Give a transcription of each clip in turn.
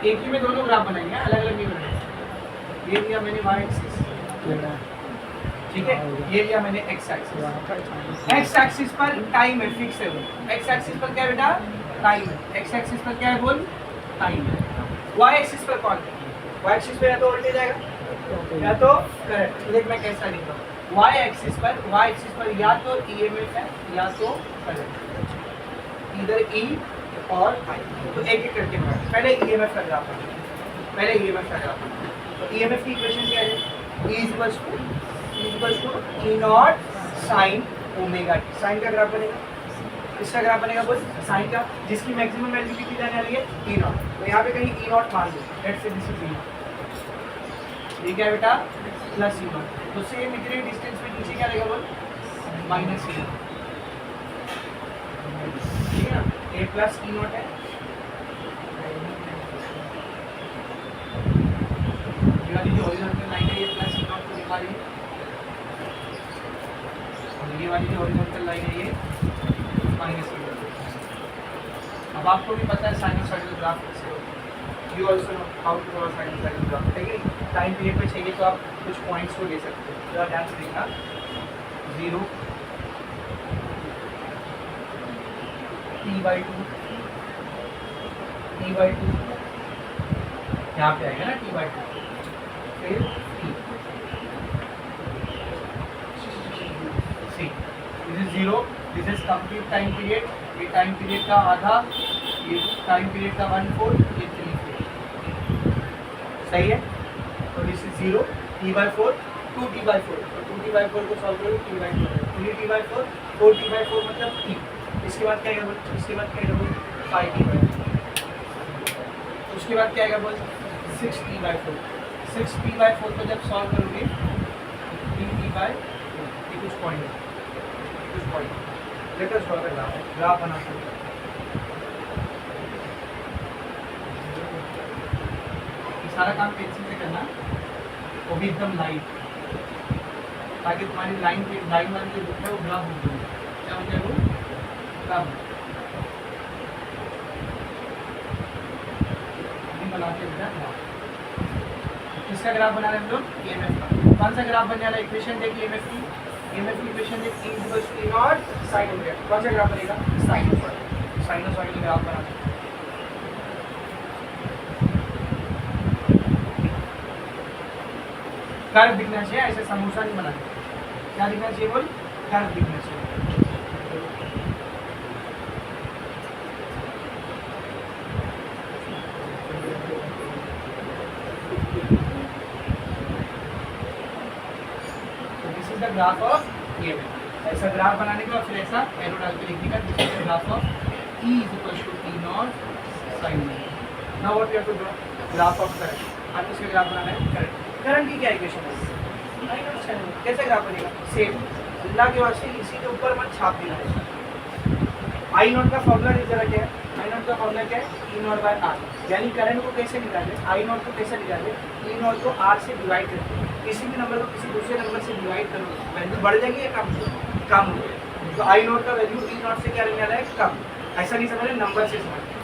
एक ही में दोनों ग्राफ बनाएंगे, अलग अलग नहीं बनाएंगे। ये लिया मैंने y एक्सिस, ठीक है, ये लिया मैंने x एक्सिस। x एक्सिस पर टाइम है, फिक्स है वो। x एक्सिस पर क्या है बेटा? टाइम है। x एक्सिस पर क्या है बोल? टाइम है। y एक्सिस पर कौन है? y एक्सिस पे या तो वोल्टेज आएगा या तो करंट। देख मैं कैसा लिख रहा हूँ, y एक्सिस पर या तो ईएमएफ है या तो करंट, इधर E और I। तो एक एक करके बनाते। पहले ईएमएफ का ग्राफ तो ईएमएफ की इक्वेशन क्या है? E = E naught sine omega T. Sine का ग्राफ बनेगा, इसका ग्राफ बनेगा बोल साइन का, जिसकी मैक्सिमम वैल्यू कितनी जाने वाली है? E naught. तो यहाँ पे कहीं E नॉट मान लो, let's say this is E naught. ये क्या है बेटा? Plus E naught. तो सेम इतने डिस्टेंस पे नीचे क्या रहेगा बोल? माइनस E नॉट, ठीक है ना? ये प्लस E नॉट है, ये वाली जो हॉरिजॉन्टल लाइन है ये प्लस E नॉट को दिखा रही है, और ये वाली जो हॉरिजॉन्टल लाइन है ये माइनस E नॉट। अब आपको भी पता है साइनोसॉइडल ग्राफ कैसे होता है, you also know how to draw sinusoidal graph, ठीक है? टाइम पीरियड पे चाहिए तो आप कुछ पॉइंट्स को ले सकते हो। जरा ध्यान से देखना, 0 T/2 यहाँ पे आएगा ना T/2, फिर T C, this is 0, this is complete time period, ये टाइम पीरियड का आधा, ये टाइम पीरियड का 1/4, ये 3/4, सही है? तो दिस इज 0 T/4 2T/4, तो 2T/4 को सॉल्व करो, T/4 3T/4 4T/4 मतलब T। इसके बाद क्या आएगा बोल? इसके बाद क्या आएगा बोल? 5T/4। उसके बाद क्या आएगा बोल? 6T/4। 6T/4 को जब सॉल्व करोगे 3T/4, ये कुछ point let us draw the graph बना सकते हैं। सारा काम पेंसिल से करना, वो भी एकदम लाइट, ताकि तुम्हारी लाइन वाली जो बुक है वो ग्राफ हो जाए। क्या हो जाए वो? ग्राफ बनाते हैं। किसका ग्राफ बना रहे हैं हम लोग? ईएमएफ का। कौन सा ग्राफ बनने वाला? इक्वेशन देख ईएमएफ की, इक्वेशन देख E = E naught sine omega. कौन सा ग्राफ बनेगा? साइनोसॉइडल ग्राफ बनाना। कर्व दिखना चाहिए, ऐसे समोसा नहीं बनाना। क्या दिखना चाहिए बोल? कर्व दिखना चाहिए। Graph of EMF. ऐसा ग्राफ बनाने के बाद फिर ऐसा एरो डाल के लिखने का, this is the graph of E = E naught sine omega. Now what we have to draw? Graph of current. आप इसका ग्राफ बनाना है। करंट की क्या इक्वेशन है? कैसे ग्राफ बनेगा? सेम, अल्लाह के वास्ते इसी के ऊपर मत छाप देना है। आई नॉट का फॉर्मूला जरा क्या है? आई नॉट का फॉर्मूला क्या है? E naught by R। यानी करंट को कैसे निकालें? आई नॉट को कैसे निकालें? E नॉट को R से डिवाइड करके, किसी भी नंबर को किसी दूसरे नंबर से डिवाइड करो, वैल्यू बढ़ जाएगी या कम हो जाएगी? तो आई नॉट का वैल्यू E नॉट से क्या रहने वाला है? कम। ऐसा नहीं समझ, नंबर से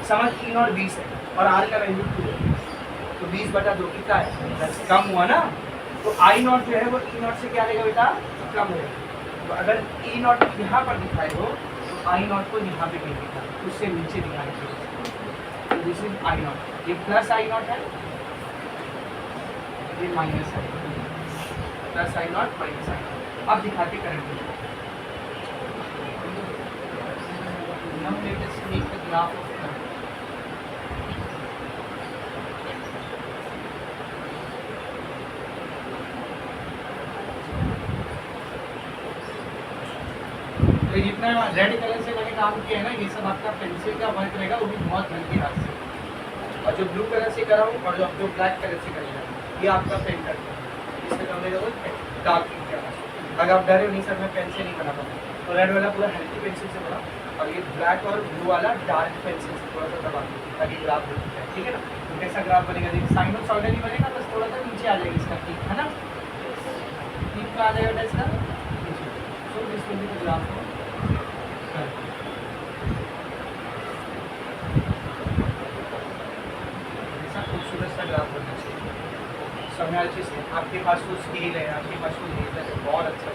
समझ E नॉट 20 है और R का वैल्यू 2 है, तो 20/2 कितना है? कम हुआ ना। तो आई नॉट जो है वो E नॉट से क्या रहेगा बेटा? कम होगा। तो अगर E नॉट यहाँ पर दिखाए हो तो आई नॉट को यहाँ पे नहीं दिखा, उससे नीचे दिखाना चाहिए। तो दिस इज आई नॉट, ये प्लस आई नॉट है, ये माइनस है, plus I not minus I not. अब दिखाते current. Now let us make the graph of current. तो जितना रेड कलर से मैंने काम किया है ना, ये सब आपका पेंसिल का वर्क रहेगा, वो भी बहुत हल्के हाथ से। और जो ब्लू कलर से करा हूँ और जो ब्लैक कलर से करेगा, ये आपका पेन कर इसका क्या होगा? डार्क इंक करना। अगर आप डरे नहीं सर मैं पेन से नहीं बना पाता, तो रेड वाला पूरा हल्की पेंसिल से बना, और ये ब्लैक और ब्लू वाला डार्क पेंसिल से थोड़ा सा दबा ताकि ग्राफ बन जाए, ठीक है ना? तो कैसा ग्राफ बनेगा? देखिए साइनोसॉइडल ही बनेगा, बस थोड़ा सा नीचे आ जाएगा इसका पीक, है ना? पीक का आ जाएगा इसका नीचे। So this will be the graph of ऐसा समझना अच्छे से, आपके पास तो स्केल है, आपके पास तो लेजर है, बहुत अच्छा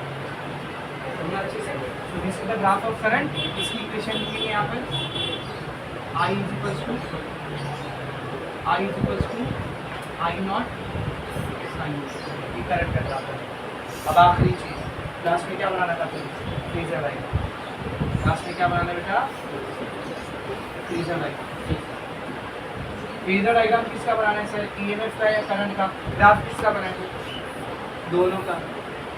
समझना अच्छे से। So this is the graph of current. इसकी इक्वेशन लिखेंगे यहाँ पर I is equals to I naught sine, ये करंट का ग्राफ है। अब आखिरी चीज, क्लास में क्या बनाना था तुम्हें? Phasor diagram. क्लास में क्या बनाना बेटा? Phasor diagram. फेजर डायग्राम किसका बनाना है सर? ईएमएफ का या करंट का? ग्राफ किसका बनाएंगे? दोनों का,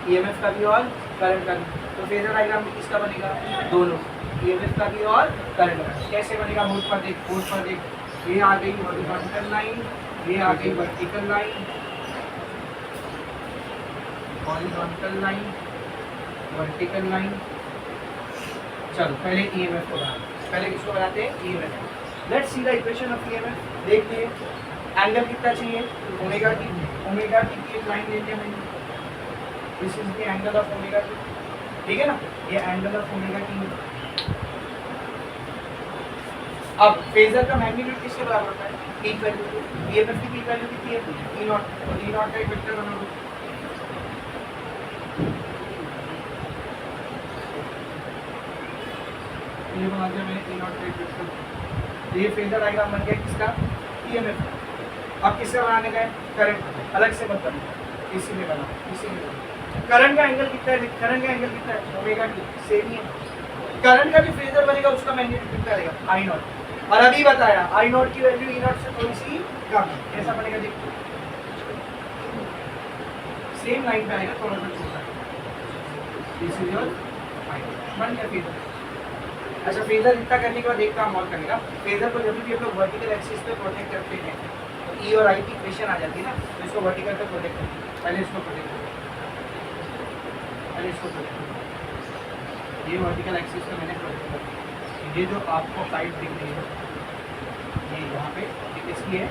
ईएमएफ का भी और करंट का भी। तो फेजर डायग्राम में किसका बनेगा? दोनों, ईएमएफ का भी और करंट का। कैसे बनेगा? बोर्ड पर देख, बोर्ड पर देख, ये आ गई हॉरिजॉन्टल लाइन, ये आ गई vertical line, horizontal line, vertical line. चलो पहले ईएमएफ को बनाते हैं। पहले किसको बनाते हैं? EMF. Let's see the equation of EMF. देखते हैं एंगल कितना चाहिए? Omega T. ओमेगा टी की एक लाइन लेते हैं, this is the angle of omega T, ठीक है ना? ये एंगल ऑफ ओमेगा टी है। अब फेजर का मैग्नीट्यूड किसके बराबर होता है? Peak value. ईएमएफ की पीक वैल्यू कितनी है? E not. और ई नॉट का एक वेक्टर बना लो, ये बना दिया मैंने ई नॉट का एक वेक्टर। ये फेजर डायग्राम बन गया किसका? ईएमएफ। अब किसका बनाने का है? करंट। अलग से मत करना, इसी में बना, इसी में बना। करंट का एंगल कितना है? करंट का एंगल कितना है? ओमेगा टी, सेम ही है। करंट का भी फेजर बनेगा, उसका मैग्नीट्यूड कितना रहेगा? आई नॉट। और अभी बताया आई नॉट की वैल्यू ई नॉट से थोड़ी सी कम है। कैसा बनेगा देखो, सेम लाइन पे आएगा, थोड़ा सा छोटा this is your I not. बन गया फेजर। अच्छा, फेजर इतना करने के बाद एक काम और करेगा। फेजर को जब भी हम लोग वर्टिकल एक्सिस पे प्रोटेक्ट करते हैं तो ई और आई की इक्वेशन आ जाती है ना, तो इसको वर्टिकल पे प्रोटेक्ट करते हैं। पहले इसको प्रोटेक्ट करो, पहले इसको प्रोटेक्ट करो। ये वर्टिकल एक्सिस पे मैंने प्रोटेक्ट कर दिया। ये जो आपको साइड दिख रही है, ये यहाँ पे ये किसकी है?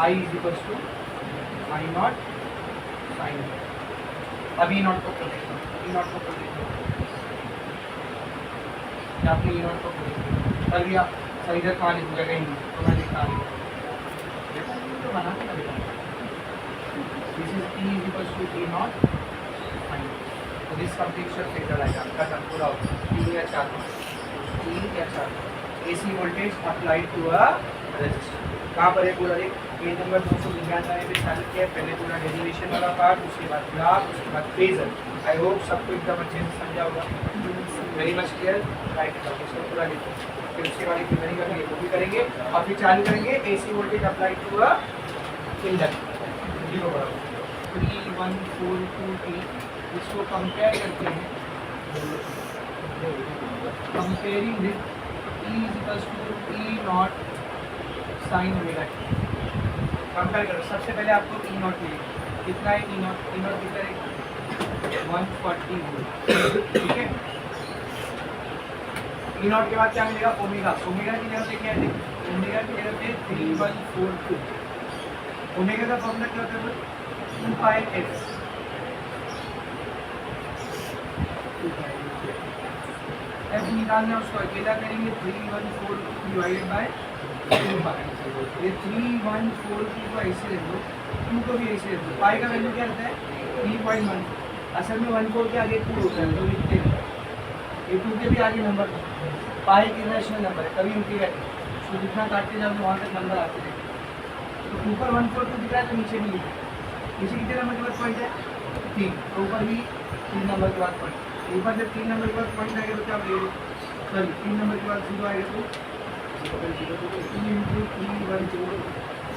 I is equals to I naught sine. अब ई नॉट को प्रोटेक्ट करो, ई नॉट को प्रोटेक्ट करो, आपने ई नॉट को प्रोटेक्ट किया। कर दिया सर, इधर कहाँ लिखूँगा? कहीं तो मैं लिखा तो बना के लगेगा। This is E is equals to E naught sine. तो this completes your phasor diagram का टर्म पूरा होगा। 3 या 4 3 या 4 AC voltage applied to a resistor. कहाँ पर है पूरा? देख, पेज नंबर 299 पे चालू किया। पहले पूरा डेरिवेशन वाला पार्ट, उसके बाद ग्राफ, उसके बाद फेजर। आई होप सबको एकदम अच्छे से समझा होगा। Very much clear. राइट, इसको पूरा लिखो, फिर उसके बाद इतनी करेंगे, वो भी करेंगे और फिर चालू करेंगे AC voltage applied to a inductor. Zero बराबर 3142T। इसको कंपेयर करते हैं, comparing with E is equals to E naught sine omega T. Compare करो। सबसे पहले आपको ई नॉट मिलेगा। कितना है ई नॉट? ई नॉट कितना है? 140 वोल्ट, ठीक है। ई नॉट के बाद क्या मिलेगा? ओमेगा। ओमेगा की जगह पे क्या है? ओमेगा की जगह पे 3142। ओमेगा का फॉर्मूला क्या होता है? 2πx। एफ निकालना है, उसको अकेला करेंगे। 3142 डिवाइडेड बाय 2π। ये 3142 को ऐसे ले लो, 2 को भी ऐसे ले लो। पाई का वैल्यू क्या रहता है? 3.1। असल में 14 के आगे 2 होता है, तो लिखते हैं ये 2 के भी आगे नंबर। पाई की रैशनल नंबर है, कभी उनकी रहती है, उसको जितना काटते जाओ तो वहाँ तक नंबर आते हैं। तो ऊपर 142 दिख रहा है तो नीचे भी लिखा है। नीचे कितने नंबर के बाद पॉइंट है? 3। तो ऊपर भी 3 नंबर के बाद पॉइंट। ऊपर जब 3 नंबर के बाद पॉइंट आएगा तो क्या मिलेगा? सॉरी, 3 नंबर के बाद 0 आएगा तो 3 इंटू 3 1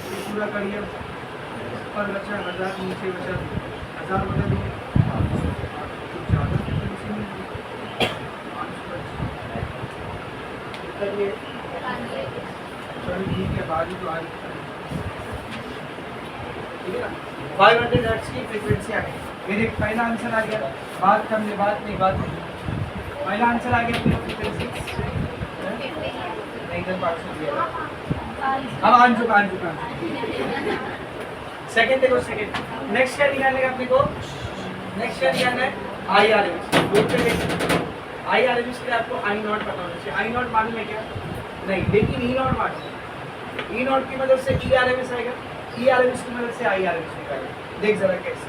ये पूरा करिए। ऊपर बचा 1000, नीचे बचा 1000 बता दीजिए। चलिए ठीक है, बाजू तो आ रही है, ठीक है ना। 500 हर्ट्ज की फ्रीक्वेंसी आ गई। मेरे पहला आंसर आ गया। बात कर ले, बात नहीं, बात नहीं। पहला आंसर आ गया अपनी फ्रीक्वेंसी नहीं कर पार्ट से दिया। अब आन चुका सेकंड देखो, सेकंड नेक्स्ट क्या निकालने का अपने को? नेक्स्ट क्या निकालना है? IRMS। IRMS के लिए आपको आई नॉट पता होना चाहिए। आई नॉट मालूम है क्या? नहीं, लेकिन ई नॉट मालूम। ई नॉट की मदद से ERMS आएगा, ERMS की मदद से IRMS निकालेगा। देख जरा कैसे।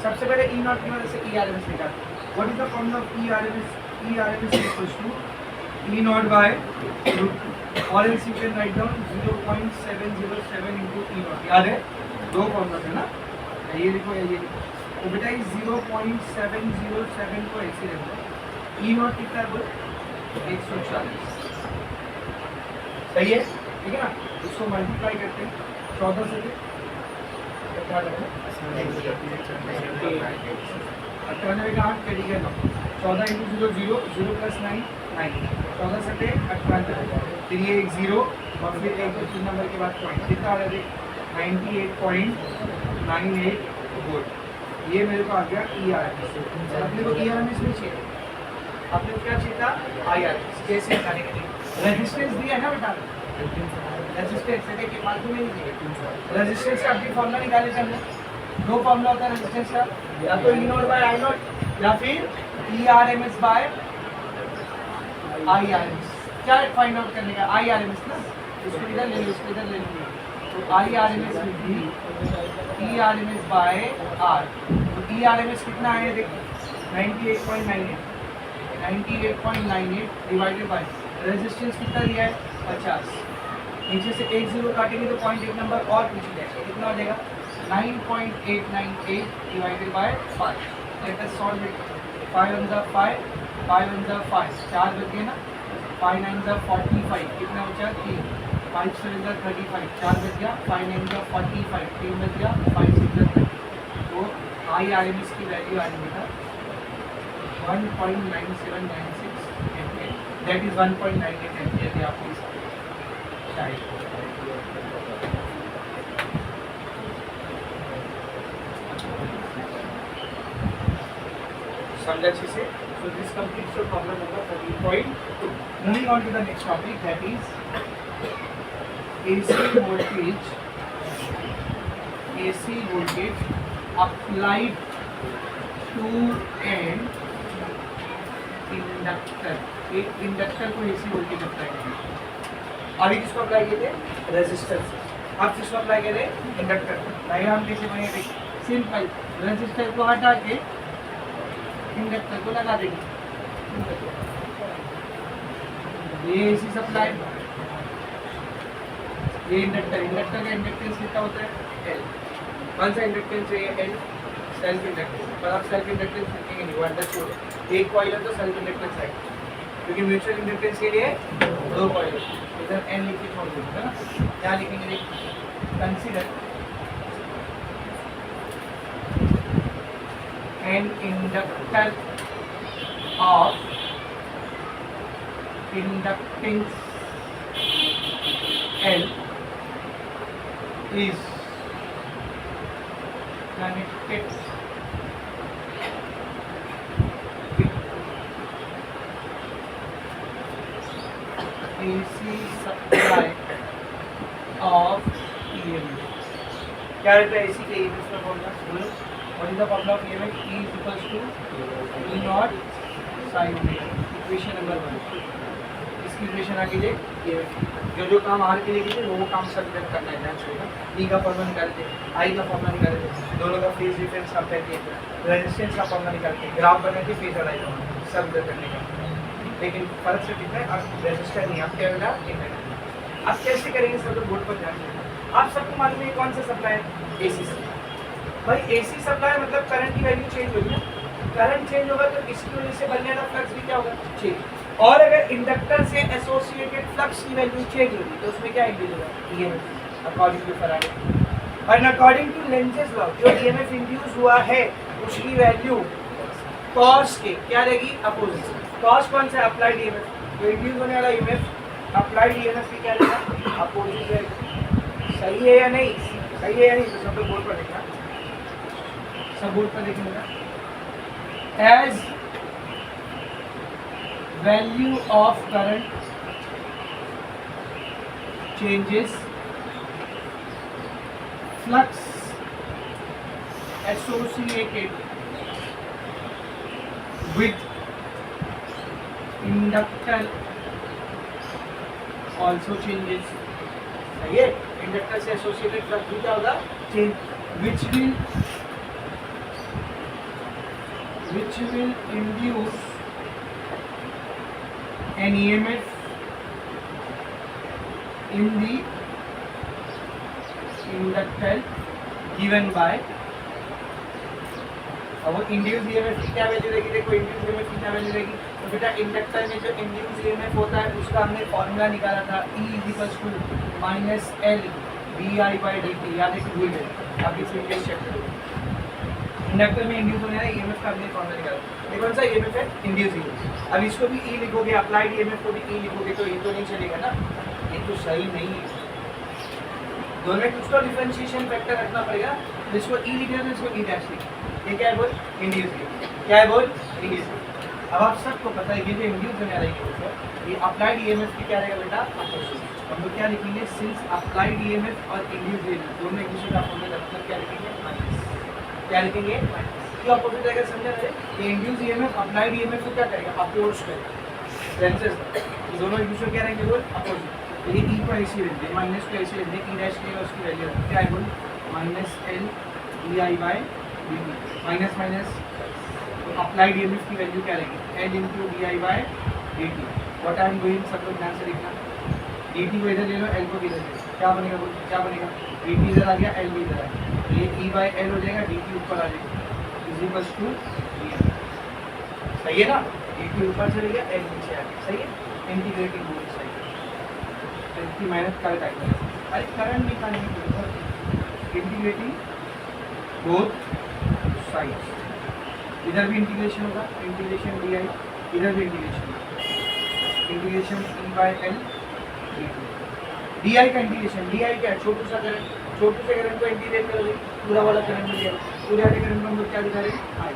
सबसे पहले ई नॉट की वजह से ई आर एम एस निकाल। What is the formula of E R M S? E R M S equals to E naught by root, और else you can write down 0.707 into E naught. याद है दो formula है ना, ये देखो ये देखो, तो बेटा 0.707 को ऐसे रखो। ई नॉट कितना है बोल? 140, सही है, ठीक है ना। इसको मल्टीप्लाई करते हैं 14 से 98 का 8 कैरी का 9, 14 इंटू 0 0 प्लस 9 9, 14 से 98, फिर ये एक 0 और फिर एक 3 नंबर के बाद पॉइंट, कितना आ रहा है 98.98 वोल्ट। ये मेरे को आ गया ई आर एम एस। अपने को ई आर एम एस नहीं चाहिए, आपने क्या चाहिए था? I R M S. कैसे निकालने के लिए रेजिस्टेंस दिया है ना बेटा, रेजिस्टेंस से देखिए फालतू में नहीं चाहिए। रेजिस्टेंस का अपनी फॉर्मूला निकाले थे हमने, दो फॉर्मूला होता है रेजिस्टेंस का, या तो E naught by I naught या फिर E R M S by I R M S. क्या फाइंड आउट करने का? आई आर एम एस ना, इसको इधर ले लो, इसको इधर ले लो, तो I R M S will be E R M S by R. तो ई आर एम एस कितना है देखिए 98.98 डिवाइडेड बाय रेजिस्टेंस कितना दिया है 50। नीचे से एक 0 काटेंगे तो पॉइंट एक नंबर और पीछे जाएगा, कितना हो जाएगा 9.898 divided by 5। Let us solve it. 5 on the 5, 5 on the 5, 4 बच गए ना, 5 9 the 45, कितना बचा 3, 5 7 the 35, 4 बच गया, 5 9 the 45, 3 बच गया, 5 6 the 30। तो आई आर एम एस की वैल्यू आ रही है 1.9796 एम्पियर, दैट इज 1.98 एम्पियर है आपकी शायद। समझा अच्छे से? So this completes your problem number 13.2. Moving on to the next topic, that is AC voltage applied to an inductor. एक इंडक्टर को AC वोल्टेज अप्लाई करें। अभी किसको अप्लाई किए थे? रेजिस्टर से। अब किसको अप्लाई किए थे? इंडक्टर। डायग्राम कैसे बनेगा? सिंपल, रेजिस्टर को हटा के इंडक्टर को लगा देंगे। ये AC सप्लाई, ये इंडक्टर का इंडक्टेंस कितना होता है? L। कौन सा इंडक्टेंस है ये? L, self inductance. पर आप सेल्फ इंडक्टेंस लिखेंगे नहीं, वो अंडरस्टूड है। एक कॉइल है तो सेल्फ इंडक्टेंस है, क्योंकि म्यूचुअल इंडक्टेंस के लिए दो कॉइल, इधर N लिख के छोड़ देंगे ना। क्या लिखेंगे? Consider an inductor of inductance L is connected with AC supply of EMF। क्या रहता है AC के EMF का formula? What is the formula of EMF? E is equals to E naught sin omega। Equation number 1। इसकी equation आगे देख, जो काम R के लिए किए वो काम सब जब करना है, ध्यान से। E का फॉर्मूला निकालते हैं, I का फॉर्मूला निकालते हैं, दोनों का फेज डिफरेंस कंपेयर किए, रेजिस्टेंस का फॉर्मूला निकालते हैं, ग्राफ बना के फेज और डायग्राम सब जब करने का। लेकिन फर्क से कितना है? अब रेजिस्टर नहीं, आप क्या होगा? आप कैसे करेंगे सब तो बोर्ड पर ध्यान देना। आप सबको मालूम है कौन सा सप्लाई है? AC supply. भाई AC सप्लाई मतलब करंट की वैल्यू चेंज होगी ना, करंट चेंज होगा तो इसकी वजह से बनने वाला फ्लक्स भी क्या होगा? चेंज। और अगर इंडक्टर से एसोसिएटेड फ्लक्स की वैल्यू चेंज होगी तो उसमें क्या इंड्यूस होगा? EMF according to Faraday. और अकॉर्डिंग टू लेंजेस लॉ जो EMF इंड्यूस हुआ है उसकी वैल्यू कॉस के क्या रहेगी? अपोजिट। कॉस कौन सा? Applied EMF। तो इंड्यूस होने वाला EMF अप्लाइड EMF की क्या रहेगा? अपोजिट रहेगा। सही है या नहीं? सही है या नहीं? तो सब लोग बोर्ड पर देखना, सब बोर्ड पर देखेंगे। As value of current changes flux associated with inductor also changes. सही है, इंडक्टर से एसोसिएटेड फ्लक्स भी क्या होगा? Change, which will which will induce an EMF in the inductor given by, अब वो इंड्यूस ईएमएफ की क्या वैल्यू रहेगी, देखो इंड्यूस ईएमएफ की क्या वैल्यू रहेगी, तो बेटा इंडक्टर में जो इंड्यूस ईएमएफ होता है उसका हमने फॉर्मूला निकाला था E minus L D I by D T, याद है कि भूल गए, आप इस इंग्लिश चेक करो। इंडक्टर में इंड्यूस होने वाला ईएमएफ का हमने फॉर्मूला निकाला, ये कौन सा ईएमएफ है, इंड्यूस ईएमएफ। अब इसको भी ई लिखोगे, अप्लाइड ईएमएफ को भी ई लिखोगे तो ये तो नहीं चलेगा ना, ये तो सही नहीं है, दोनों में कुछ तो डिफरेंशिएशन फैक्टर रखना पड़ेगा, तो इसको ई लिखना है, इसको ई डैश लिखना, ये क्या है बोल, इंड्यूस ईएमएफ, क्या है बोल, इंड्यूस। अब आप सबको पता है कि जो इंड्यूस होने वाला है ये अप्लाइड ईएमएफ की क्या रहेगा बेटा, अपोजिट। हम लोग क्या लिखेंगे, सिंस अप्लाइड ईएमएफ और इंड्यूस ईएमएफ दोनों एक दूसरे का अपोजिट, मतलब क्या लिखेंगे, माइनस, क्या लिखेंगे, क्यों अपोजिट रहेगा, समझा रहे, ये इंड्यूस ईएमएफ अप्लाइड ईएमएफ को क्या करेगा, अपोज करेगा, सेंसेस दोनों एक दूसरे क्या रहेंगे बोल, अपोजिट। तो ये ई को ऐसे लिख दे, माइनस को ऐसे लिख दे, ई डैश लेगा उसकी वैल्यू क्या है बोल, minus L D I by D T, minus minus, तो अप्लाइड ईएमएफ की वैल्यू क्या रहेगी, L into D I by D T. What I am doing, सब लोग ध्यान से लिखना, डी टी को इधर ले लो, एल को इधर ले लो, क्या बनेगा बोल, क्या बनेगा, डी टी इधर आ गया, एल भी इधर आ गया, तो ये ई बाई एल हो जाएगा, डी टी ऊपर आ जाएगा, is equals to D L, सही है ना, डी टी ऊपर चले गया, एल नीचे आ गया, सही है, इंटीग्रेटिंग बोल सही है, इतनी मेहनत कर टाइम, अरे करंट निकालने के लिए इंटीग्रेटिंग बोथ साइड्स, इधर भी इंटीग्रेशन होगा, इंटीग्रेशन डी आई, इधर भी इंटीग्रेशन होगा, integration E by L D I का इंटीग्रेशन, डी आई क्या है, छोटू सा करंट, छोटू से करंट को इंटीग्रेट करोगे पूरा वाला करंट मिल जाएगा, पूरे वाले करंट में हम लोग क्या दिखा रहे हैं, आई,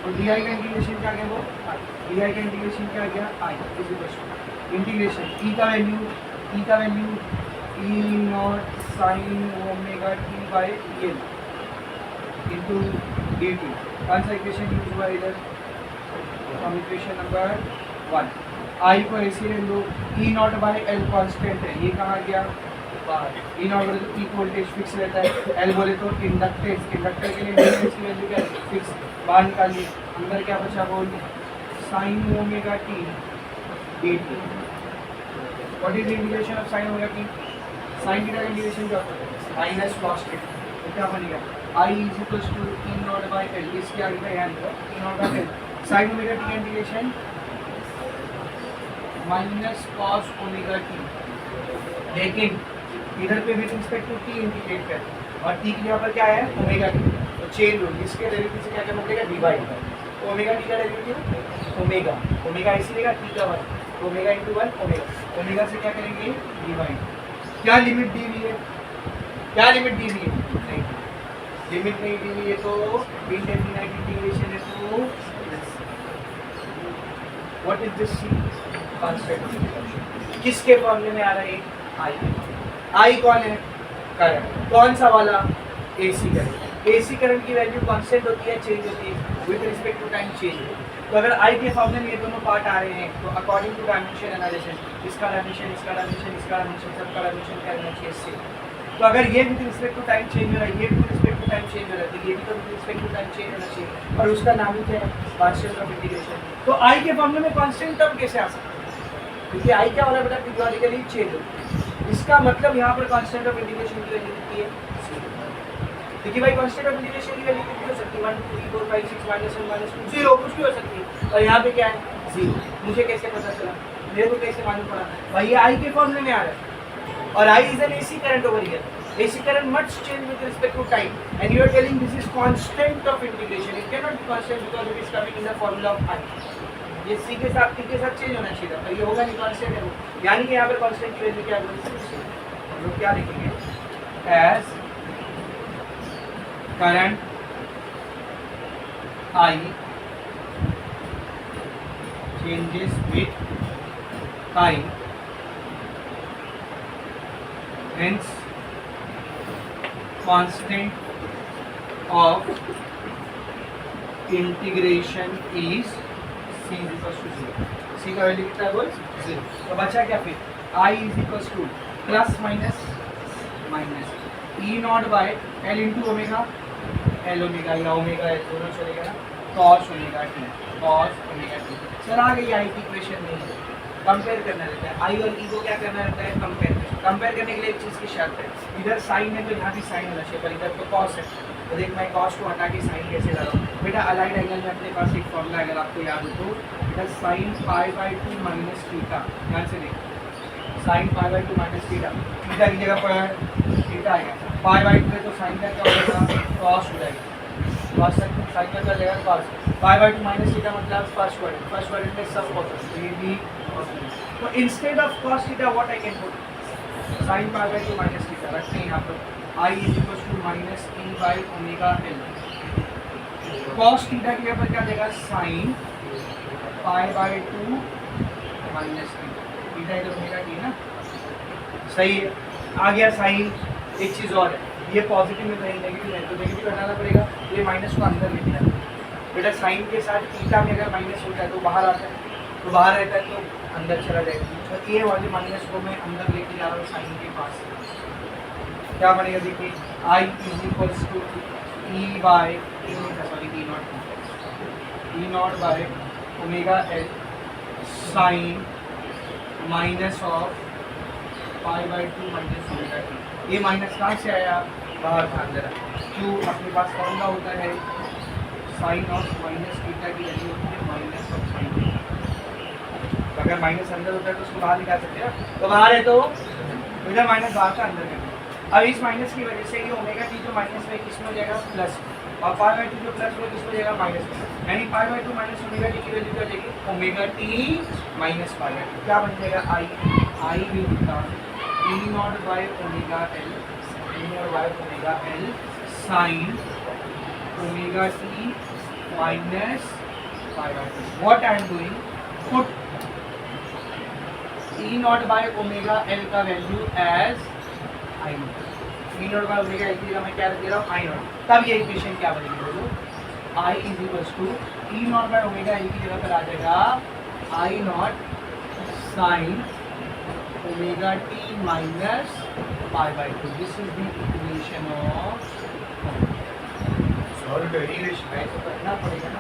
और डी आई का इंटीग्रेशन क्या गया वो आई, डी आई का इंटीग्रेशन क्या गया आई, इसी क्वेश्चन इंटीग्रेशन ई का value E naught sine omega T by L into D T, कौन सा इक्वेशन यूज हुआ इधर, फ्रॉम इक्वेशन नंबर 1, आई को ऐसे ले लो, ई नॉट बाई एल कॉन्स्टेंट है, ये कहाँ गया बाहर, ई नॉट बोले तो पीक वोल्टेज फिक्स रहता है, एल बोले तो इंडक्टेंस, इंडक्टर के लिए इंडक्टेंस की वैल्यू क्या है, फिक्स, बाहर निकालिए, अंदर क्या बचा बोल, sine omega T D T, what is integration of sine omega T, sine theta का इंटीग्रेशन क्या होता है, माइनस कॉस थीटा, तो क्या बनेगा, I is equals to E naught by L, इसके आगे का ध्यान दो, E naught by L, sine omega T का integration minus cos omega T, लेकिन इधर पे with respect to T integrate कर, और टी की यहाँ पर क्या है ओमेगा टी, तो चेंज हो इसके डेरिवेटिव से क्या करना पड़ेगा, डिवाइड, तो ओमेगा टी का डेरिवेटिव ओमेगा, ओमेगा ऐसे लेगा टी का 1, ओमेगा इंटू 1 ओमेगा, ओमेगा से क्या करेंगे डिवाइड, क्या लिमिट दी हुई है, क्या लिमिट दी हुई है, नहीं लिमिट नहीं दी हुई है तो इंडेफिनाइट इंटीग्रेशन है, तो what is this C, constant, किसके फॉर्मूले में आ रहा है, आई, आई कौन है, करंट, कौन सा वाला, एसी करंट, एसी करंट की वैल्यू कांस्टेंट होती है, चेंज होती है with respect to time change, तो अगर आई के फॉर्मूले में ये दोनों पार्ट आ रहे हैं तो अकॉर्डिंग टू डायमेंशन एनालिसिस, इसका डायमेंशन, इसका डायमेंशन, इसका डायमेंशन, सबका डायमेंशन क्या रहना चाहिए इससे, तो अगर ये with respect to time change हो रहा है, ये with respect to time change हो रहा है, तो ये भी तो with respect to time change होना चाहिए, और उसका नाम ही क्या है, कांस्टेंट ऑफ इंटीग्रेशन, तो आई के फॉर्मूले में कांस्टेंट टर्म कैसे आ सकता है, क्योंकि आई क्या हो रहा है बेटा, पीरियोडिकली चेंज होती है, इसका मतलब यहाँ पर कांस्टेंट ऑफ इंटीग्रेशन की वैल्यू कितनी है, देखिए भाई कांस्टेंट ऑफ इंटीग्रेशन की वैल्यू कितनी हो सकती है, 1 2 3 4 5 6 माइनस 1 माइनस 2 0 कुछ भी हो सकती है, और यहाँ पे क्या है 0, मुझे कैसे पता चला, मेरे को कैसे मालूम पड़ा भाई, ये आई के फॉर्मूले में आ रहा है, और I is an AC current over here, AC current must change with respect to time, and you are telling this is constant of integration. It cannot be constant because it is coming in the formula of I. ये C के साथ T के साथ change होना चाहिए था, पर ये होगा नहीं, कांस्टेंट है वो, यानी कि यहाँ पर कांस्टेंट की वैल्यू क्या है, हम लोग क्या लिखेंगे, as current I changes with time, hence constant of integration is C is equals to 0. C का वैल्यू कितना है बोल 0, तो बचा क्या फिर I is equals to plus minus minus E naught by L into omega, L omega या omega दोनों चलेगा ना, cos omega T, cos omega T. Sir आ गई आई की इक्वेशन नहीं है, कंपेयर करना रहता है, आई और ई को क्या करना रहता है, कंपेयर करने के लिए एक चीज़ की शर्त है, इधर साइन है तो यहाँ भी साइन होना चाहिए, पर इधर तो कॉस है, तो देख मैं कॉस को हटा के साइन कैसे ला रहा हूँ बेटा। अलाइड एंगल में अपने पास एक फॉर्मूला अगर आपको याद हो तो बेटा साइन π/2 माइनस थीटा, ध्यान से देखो साइन π/2 माइनस थीटा, थीटा की जगह पर थीटा आएगा, π/2 है तो साइन का क्या हो जाएगा, कॉस हो जाएगा, कॉस साइन का क्या जाएगा कॉस, π/2 माइनस थीटा मतलब फर्स्ट क्वाड्रेंट में सब पॉसिबल, ये भी पॉसिबल, तो instead of cos theta what I can put sine π/2 minus theta रखते हैं यहाँ पर, I is equal to minus E by omega L, cos theta की जगह पर क्या देगा साइन π/2 माइनस थीटा, इधर ओमेगा टी ना, सही है, आ गया साइन। एक चीज़ और है, ये पॉजिटिव में नहीं नेगेटिव है तो नेगेटिव हटाना पड़ेगा, ये माइनस को अंदर लेके आना बेटा, साइन के साथ थीटा में अगर माइनस होता है तो बाहर आता है, तो बाहर रहता है तो अंदर चला जाएगा, तो ये वाले माइनस को मैं अंदर लेके जा रहा हूँ साइन के पास, क्या बनेगा देखिए I is equals to E by E naught by omega L sine minus of π/2 minus omega T, ये माइनस कहाँ से आया, बाहर था अंदर, क्यों अपने पास फॉर्मूला होता है साइन ऑफ माइनस थीटा की वैल्यू होती है माइनस ऑफ साइन, अगर माइनस अंदर होता है तो उसको बाहर निकाल सकते हैं, तो बाहर है तो इधर माइनस बाहर का अंदर करना, अब इस माइनस की वजह से ये ओमेगा टी जो माइनस में किस में हो जाएगा प्लस, और π/2 जो प्लस में किस में हो जाएगा माइनस में, यानी π/2 माइनस ओमेगा टी की वैल्यू क्या जाएगी ओमेगा टी माइनस π/2, क्या बन जाएगा I will become E naught by omega L, E naught by omega L sine omega T minus π/2, what I am doing put E naught by omega L का value as I naught, E naught by omega L की जगह मैं क्या रख दे रहा हूँ आई not, तब ये इक्वेशन क्या बनेगी बोलो, I is equals to E naught by omega L की जगह पर आ जाएगा I naught sine omega T minus π/2, this is the equation of solve derivation है तो करना पड़ेगा ना,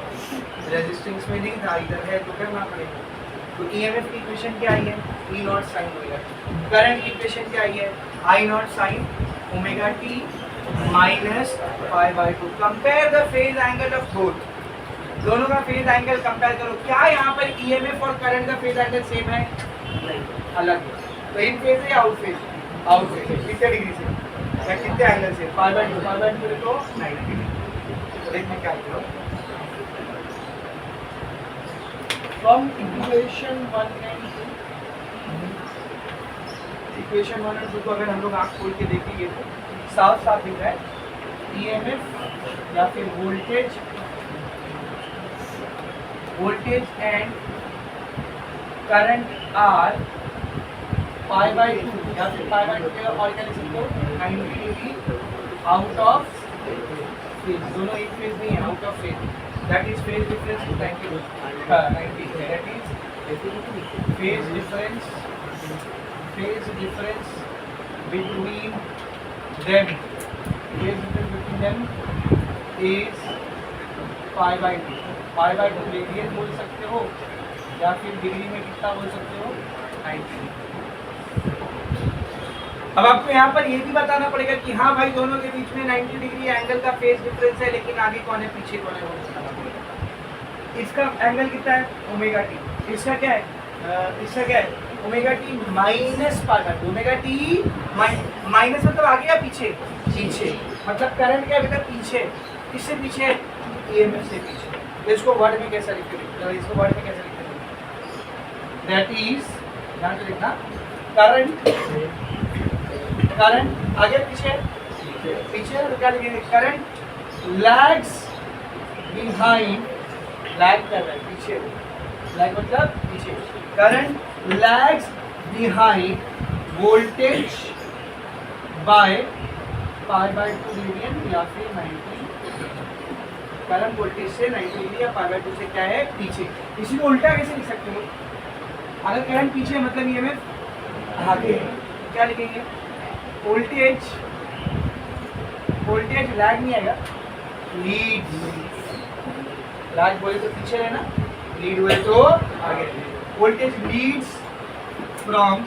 रेजिस्टेंस में नहीं था इधर है तो करना पड़ेगा, तो ईएमएफ की इक्वेशन क्या आई है E naught sine omega, current की इक्वेशन क्या आई है I naught sine omega T minus π/2, compare the phase angle of both, दोनों का फेज एंगल कंपेयर करो, क्या यहाँ पर ईएमएफ और करंट का फेज एंगल सेम है, नहीं अलग है, तो इन फेज है या आउट फेज, आउट फेज, कितने डिग्री से या कितने एंगल से, π/2 तो 90 डिग्री, तो देखने क्या करो फ्रॉम इक्वेशन 1 एंड 2, इक्वेशन 1 और 2 को अगर हम लोग आँख खोल के देखेंगे तो साफ साफ दिख रहा है ईएमएफ या फिर वोल्टेज एंड करंट आर π/2 या फिर π/2 के और क्या लिख सकते हो 90 डिग्री आउट ऑफ फेज, दोनों एक फेज नहीं है, out of phase, that is phase difference 90, that is phase difference between them, phase difference between them is π/2, π/2 radian बोल सकते हो या फिर डिग्री में कितना बोल सकते हो 90। अब आपको यहाँ पर ये भी बताना पड़ेगा कि हाँ भाई दोनों के बीच में 90 डिग्री एंगल का फेज डिफरेंस है, लेकिन आगे कौन है पीछे कौन है वो बताना पड़ेगा। इसका एंगल कितना है ओमेगा टी, इसका क्या है omega T minus π/2, omega T minus मतलब आगे या पीछे, मतलब करंट क्या बेटा पीछे, किससे पीछे ईएमएफ से पीछे, तो इसको वर्ड में कैसा लिखते दैट इज ध्यान से देखना, करंट आगे पीछे तो क्या लिखेंगे, करंट लैग्स बिहाइंड, लैग कर रहा है पीछे, लैग मतलब पीछे, current lags behind voltage by π/2 radian या फिर 90, करंट वोल्टेज से 90 डिग्री या π/2 से क्या है पीछे। इसी को उल्टा कैसे लिख सकते हो, अगर करंट पीछे मतलब ईएमएफ आगे है, क्या लिखेंगे वोल्टेज लैग नहीं आएगा, लीड्स राज बोले तो पीछे रहना, लीड हुए तो आगे रहना। Voltage leads from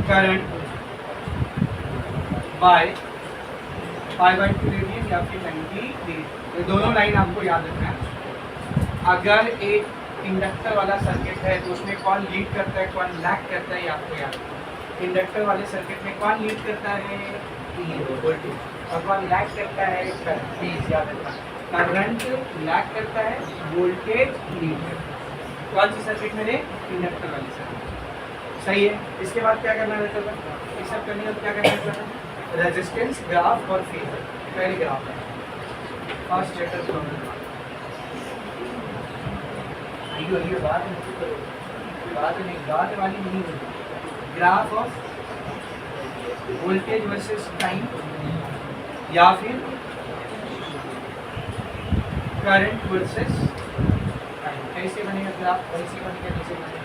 current by 5/2 radian या फिर 90 डिग्री। ये दोनों लाइन आपको याद रखना है। अगर एक इंडक्टर वाला सर्किट है तो उसमें कौन लीड करता है कौन लैग करता है ये आपको याद रखना है। इंडक्टर वाले सर्किट में कौन लीड करता है वोल्टेज और कौन लैग करता है करंट। प्लीज याद रखना, करंट लैग करता है वोल्टेज लीड करता है। कौन सी सर्किट में इंडक्टर वाली सर्किट। सही है। इसके बाद क्या करना रहता है, ये सब करने के बाद क्या करना रहता है, रेजिस्टेंस ग्राफ और फेजर। पहले ग्राफ है फर्स्ट चैप्टर आइए बात नहीं बात वाली नहीं होगी। Graph of voltage versus time या फिर करंट वर्सेस टाइम। कैसे बनेगा ग्राफ, कैसे बनेगा, कैसे बनेगा।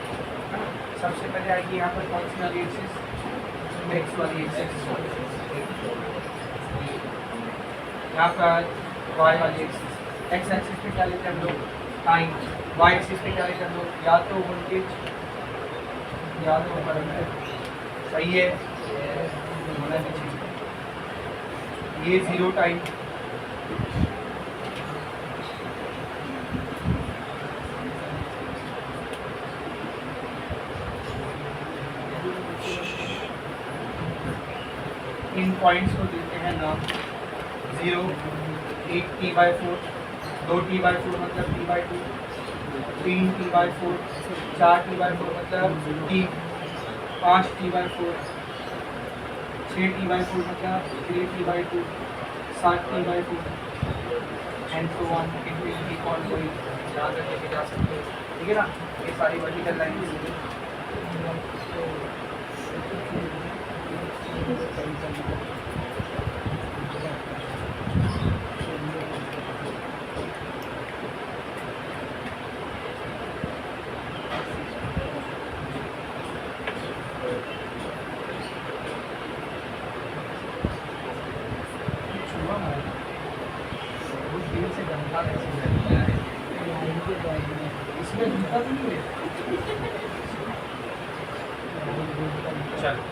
सबसे पहले आएगी यहाँ पर कौन सी वाली एक्सिस, एक्स वाली एक्सिस। यहाँ पर वाई वाली एक्सिस। एक्स एक्सिस पे क्या लेते हैं हम लोग टाइम, वाई एक्सिस पे क्या लेते हैं हम लोग या तो वोल्टेज या तो करंट। सही है, होना भी चाहिए। ये 0 टाइम, इन पॉइंट्स को देते हैं नाम 0, 1 T/4, 2 T/4 मतलब T/2, 3 T/4, 4 T/4 मतलब T, 5 T/4, 6 T/4 मतलब 3 T/2, 7 T/4 and so on. It will be called कोई याद रखे जा सकते हैं, ठीक है ना। ये सारी वर्टिकल लाइन्स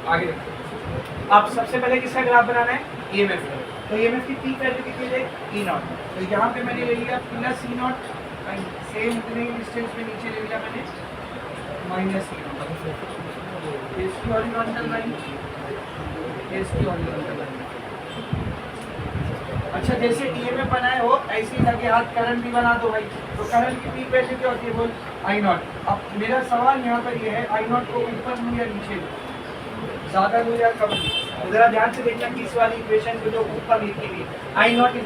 आगे देखते हैं। अब सबसे पहले किसका ग्राफ बनाना है, ईएमएफ का। तो ईएमएफ की पीक वैल्यू कितनी है, E0। तो यहाँ पे मैंने ले लिया प्लस E0, सेम इतने डिस्टेंस पे नीचे ले लिया मैंने माइनस E0। इसकी हॉरिजॉन्टल लाइन, इसकी हॉरिजॉन्टल लाइन। अच्छा, जैसे ईएमएफ बनाए हो ऐसे ही लगे हाथ करंट भी बना दो भाई। तो करंट की पीक वैल्यू क्या होती है, बोल I0। अब मेरा सवाल यहाँ पर ये है, I0 को ऊपर लूँ या नीचे लूँ, ज़्यादा लूँ या कम लूँ। तो जरा ध्यान से देखना कि इस वाली इक्वेशन को जो ऊपर लिखी हुई I0 =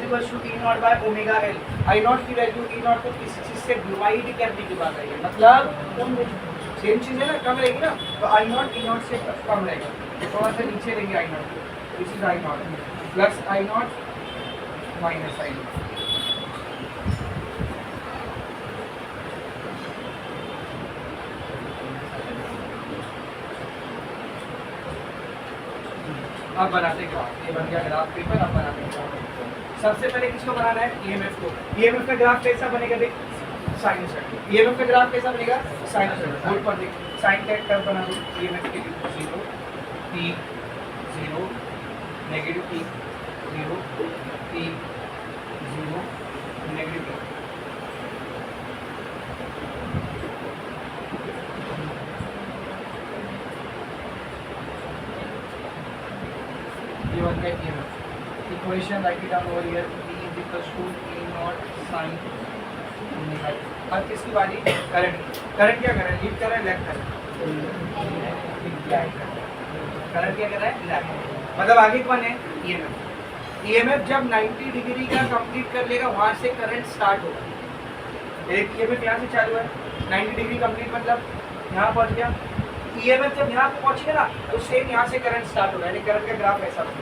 T0/ωL। I0 की वैल्यू E0 को किसी चीज़ से डिवाइड करने की बात आई है, मतलब सेम चीज़ है ना, कम रहेगी ना। तो I0 E0 से कम रहेगा, थोड़ा सा नीचे रहेगी I0। This is I0 plus I0 minus I0। अब बनाते ग्राफ, ये बन गया ग्राफ पेपर। अब बनाते ग्राफ। सबसे पहले किसको बनाना है, ईएमएफ को। ईएमएफ का ग्राफ कैसा बनेगा, देख साइनसॉइड। ईएमएफ का ग्राफ कैसा बनेगा, साइनसॉइड। बोर्ड पर देख, साइन का एक कर्व बना दो। ईएमएफ के लिए 0 P 0 negative P 0 P 0 negative P। ये बन गया EMF. Equation right it down over here, E = E0 sin omega. अब किसकी बारी, करंट। करंट क्या कर रहा है, लीड कर रहा है, लैग कर रहा है। करंट क्या कर रहा है, लैग। मतलब आगे कौन है, ईएमएफ। ईएमएफ जब 90 डिग्री का कंप्लीट कर लेगा वहाँ से करंट स्टार्ट होगा। एक ईएमएफ यहाँ से चालू है, 90 डिग्री कंप्लीट मतलब यहाँ पहुँच गया। ईएमएफ जब यहाँ पे पहुँचेगा ना तो सेम यहाँ से करंट स्टार्ट होगा, यानी करंट का ग्राफ ऐसा होगा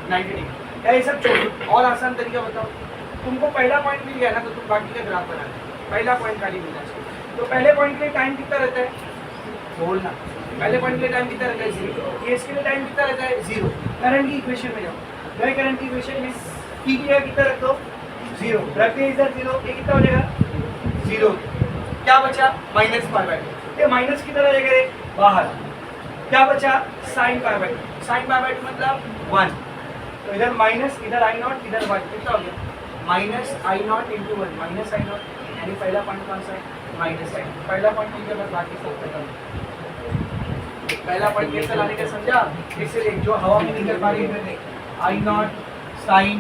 90 डिग्री। या ये सब छोड़ो, और आसान तरीका बताओ। तुमको पहला पॉइंट मिल गया ना तो तुम बाकी का ग्राफ बना, पहला पॉइंट खाली मिलना चाहिए। तो पहले पॉइंट के लिए टाइम कितना रहता है, बोलना। पहले पॉइंट के लिए टाइम कितना रहता है, 0। ये इसके लिए टाइम कितना रहता है, 0। करंट की इक्वेशन में जाओ, गए करंट की इक्वेशन में T की जगह कितना रख दो, जीरो, रख दिया इधर जीरो, ये कितना हो जाएगा जीरो, क्या बचा माइनस पाई बाई टू, ये माइनस किधर आ जाएगा रे बाहर, क्या बचा sine pi by to, sine pi by to मतलब 1, तो इधर माइनस, इधर आई नॉट, इधर 1, कितना हो गया minus I not into 1, minus I not, यानी पहला पॉइंट कौन सा है माइनस साइन, पहला पॉइंट ठीक है, बस बाकी सब खत्म। पहला पॉइंट कैसे लाने का समझा, इससे देख जो हवा में निकल पा रही है इधर देख, I naught sine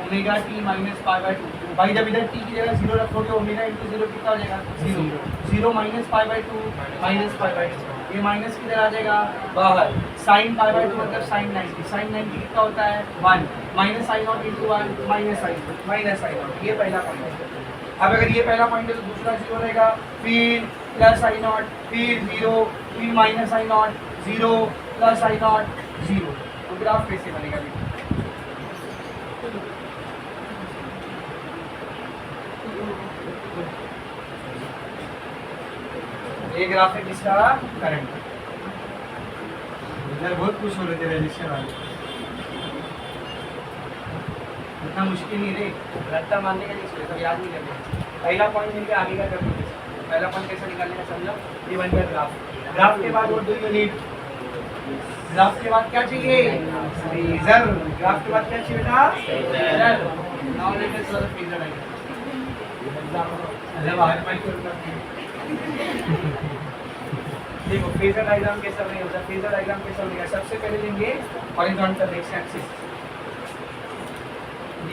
omega T minus pi by two, भाई जब इधर टी की जगह जीरो रखोगे ओमेगा इंटू जीरो कितना हो जाएगा zero, zero minus pi by to minus pi by to, ये माइनस किधर आ जाएगा बाहर, साइन पाई बाई टू मतलब साइन 90, साइन 90 कितना होता है 1, minus I not into 1 minus I not, ये पहला पॉइंट है। अब अगर ये पहला पॉइंट है तो दूसरा जीरो रहेगा, फिर प्लस आई नॉट, फिर जीरो, फिर minus I not, zero plus I not zero, तो ग्राफ कैसे बनेगा ये ग्राफ है किसका करंट, इधर बहुत खुश हो रहे थे रजिस्टर वाले, इतना मुश्किल नहीं रे रट्टा मारने के लिए, सब याद नहीं करते, पहला पॉइंट मिल गया आगे का कर दीजिए, पहला पॉइंट कैसे निकालने का समझो, ये बन गया ग्राफ, ग्राफ के बाद what do you need, graph के बाद क्या चाहिए फेजर, ग्राफ के बाद क्या चाहिए बेटा phasor, now let us draw the phasor diagram, अरे बाहर पाई को देखो फेजर डायग्राम कैसा नहीं होता, फेजर डायग्राम कैसा बनेगा, सबसे पहले लेंगे हॉरिजॉन्टल एक्स एक्सिस,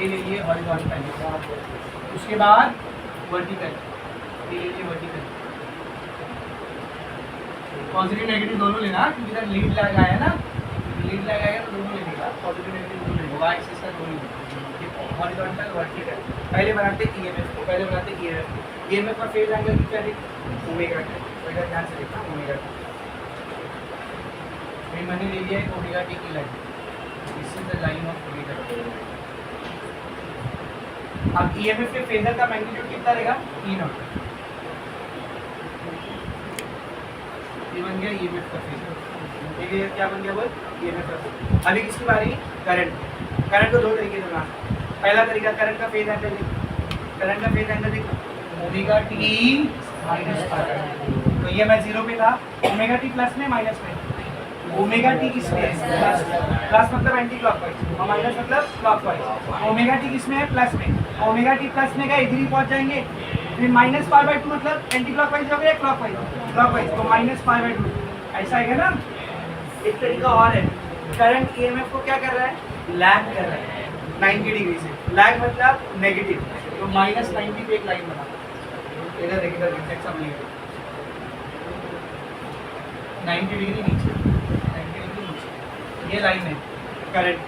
ये लीजिए हॉरिजॉन्टल, उसके बाद वर्टिकल, ये लीजिए वर्टिकल, पॉजिटिव नेगेटिव दोनों लेना क्योंकि इधर लीड लैग आया ना, लीड लैग आएगा तो दोनों लेने का, पॉजिटिव नेगेटिव दोनों लेंगे, वाई एक्सिस का दोनों हॉरिजॉन्टल वर्टिकल, पहले बनाते ईएमएफ को, पहले बनाते ईएमएफ, ईएमएफ का फेज एंगल कितना है ओमेगा टी, तो इधर ध्यान से देखना ओमेगा टी, फिर मैंने ले लिया एक ओमेगा टी की line, this is the line of omega T. अब ईएमएफ के फेजर का मैग्नीट्यूड कितना रहेगा ई नॉट, ये बन गया ईएमएफ का फेजर, ये क्या बन गया बोल ईएमएफ का फेजर। अभी किसकी बारी करंट, करंट को दो तरीके से बनाना, पहला तरीका करंट का फेज एंगल, करंट का फेज एंगल देखो ओमेगा टी माइनस पाई, तो ये मैं जीरो पे था, ओमेगा टी प्लस में माइनस में, ओमेगा टी किसमें है प्लस, प्लस मतलब एंटी क्लॉकवाइज और माइनस मतलब क्लॉकवाइज, ओमेगा टी किसमें है प्लस में, ओमेगा टी प्लस में गए इधर ही पहुंच जाएंगे, फिर माइनस पाई बाई टू मतलब एंटी क्लॉकवाइज हो गया क्लॉकवाइज, क्लॉकवाइज तो माइनस पाई बाई टू, ऐसा है ना। एक तरीका और है, करंट ईएमएफ को क्या कर रहा है लैग कर रहा है 90 डिग्री से, लैग मतलब नेगेटिव, तो माइनस 90 पे एक लाइन बना, इधर देखिए इधर रिफ्लेक्ट सब नहीं 90 डिग्री नीचे, 90 डिग्री नीचे, ये लाइन है करंट।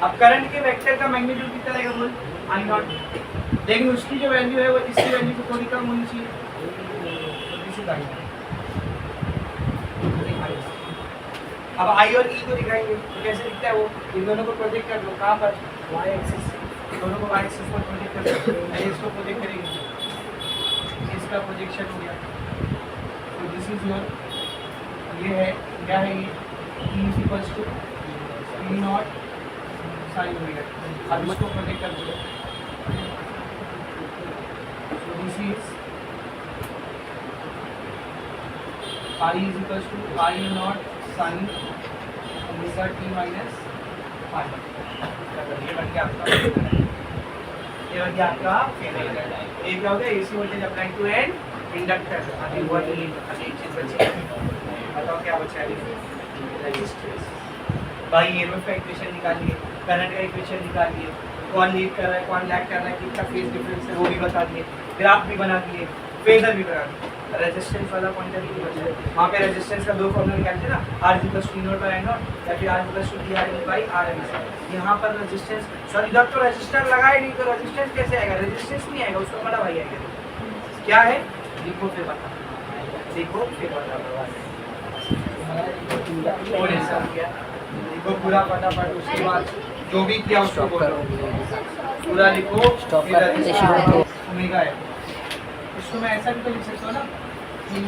अब करंट के वेक्टर का मैग्नीट्यूड कितना रहेगा बोल आई नॉट, लेकिन उसकी जो वैल्यू है वो इसकी वैल्यू से थोड़ी कम होनी चाहिए, इसी लाइन है। अब आई और ई को दिखाएंगे तो कैसे दिखता है वो, इन दोनों को प्रोजेक्ट कर लो, कहाँ पर वाई एक्सिस, दोनों को वाई एक्सिस पर प्रोजेक्ट कर लो, इसको प्रोजेक्ट करेंगे, इसका प्रोजेक्शन हो गया, तो दिस इज योर, ये है क्या है ये E is equals to E naught sine omega, अब इसको प्रोजेक्ट कर दो, so this is I is equals to I naught sin omega t minus phi, ये बन गया आपका, ये बन गया आपका फेजर, ये क्या हो गया AC voltage apply to an inductor, अभी वो नहीं अभी एक चीज बची, बताओ क्या बचा है रेजिस्टेंस, भाई ईएमएफ का इक्वेशन निकालिए, करंट का इक्वेशन निकालिए, कौन लीड कर रहा है कौन लैग कर रहा है, कितना फेज डिफरेंस है वो भी बता दिए, ग्राफ भी बना दिए, फेजर भी बना दिए, रेजिस्टेंस वाला पॉइंट भी बचा है, वहाँ पे रेजिस्टेंस का दो फॉर्मूला निकालते ना, R equals to naught by I naught या फिर R equals to PR by RMS, यहाँ पर रेजिस्टेंस सॉरी इधर तो रेजिस्टर लगाए नहीं तो रेजिस्टेंस कैसे आएगा, रेजिस्टेंस नहीं आएगा, उसका बड़ा भाई आएगा, क्या है देखो फिर बता, देखो फिर बता, देखो पूरा फटाफट, उसके बाद जो भी किया उसको बोलो, पूरा लिखो, ओमेगा है, इसको मैं ऐसा भी तो लिख सकता हूँ ना कि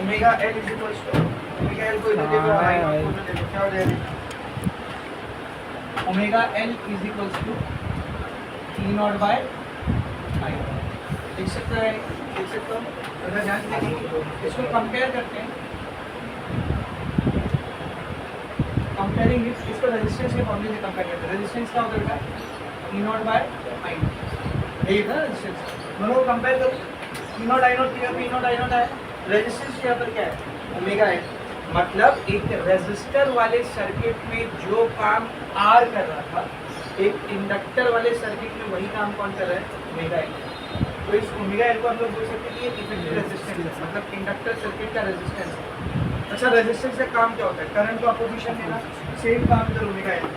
omega L is equals to omega L को इधर देखो क्या हो जाएगा, omega L is equals to E naught by I. देख सकते हैं, देख सकते हो, अगर ध्यान से देखेंगे इसको कंपेयर करते हैं, कंपेयरिंग इसको रेजिस्टेंस के फॉर्मूले से कंपेयर करते हैं। रेजिस्टेंस क्या होता है? E naught by I not, यही था रेजिस्टेंस। दोनों को कंपेयर करो, ई नॉट आई नॉट किया, ई नॉट आई नॉट है, रेजिस्टेंस यहाँ पर क्या है? ओमेगा है। मतलब एक रेजिस्टर वाले सर्किट में जो काम आर कर रहा था, एक इंडक्टर वाले सर्किट में वही काम कौन कर रहा है? Omega L. तो इस ओमेगा एल को हम लोग बोल सकते हैं कि ये इफेक्टिव रेजिस्टेंस है, मतलब इंडक्टर सर्किट का रेजिस्टेंस है। अच्छा, रेजिस्टेंस का काम क्या होता है? करंट को अपोजिशन देना, सेम काम इधर ओमेगा एल।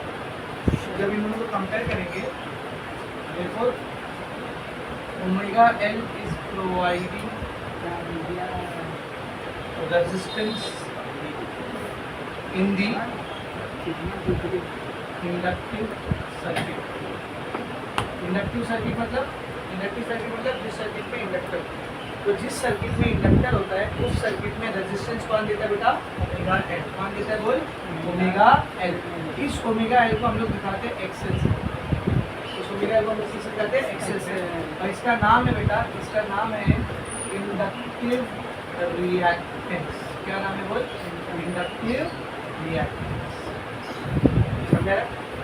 जब इन दोनों को कंपेयर करेंगे, therefore omega L is providing resistance in the inductive circuit। Inductive circuit मतलब जिस सर्किट में इंडक्टर, तो जिस सर्किट में इंडक्टर होता है उस सर्किट में रेजिस्टेंस कौन देता है बेटा? Omega L. कौन देता है? बोल, ओमेगा एल। इस ओमेगा एल को हम लोग दिखाते हैं एक्सेल से, इस ओमेगा एल को हम लोग किससे दिखाते हैं? एक्सेल से। और इसका नाम है बेटा, इसका नाम है इंडक्टिव रिएक्टेंस। क्या नाम है? बोल, इंडक्टिव रिएक्टेंस। समझा?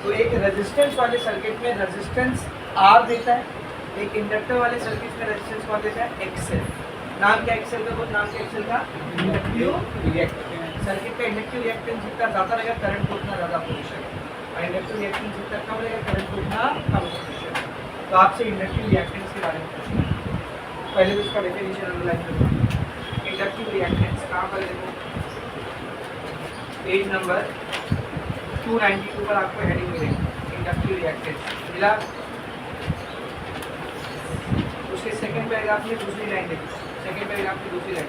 तो एक रेजिस्टेंस वाले सर्किट में रेजिस्टेंस आर देता है, एक इंडक्टर वाले सर्किट में रेजिस्टेंस कौन देता है? एक्सेल। नाम क्या एक्सेल का? बोल, नाम क्या एक्सेल का? Inductive reactance. सर्किट का इंडक्टिव रिएक्टेंस जितना ज़्यादा रहेगा करंट को उतना ज़्यादा पोजीशन है, और इंडक्टिव रिएक्टेंस जितना कम रहेगा करंट को उतना कम पोजीशन है। तो आपसे इंडक्टिव रिएक्टेंस के बारे में पूछना है। पहले तो इसका डेफिनेशन अंडरलाइन करो। इंडक्टिव रिएक्टेंस कहाँ पर देखो, पेज नंबर 292 पर आपको हेडिंग मिलेगी, इंडक्टिव रिएक्टेंस मिला। उसके सेकंड पैराग्राफ में दूसरी लाइन देखो, सेकंड पैराग्राफ की दूसरी line,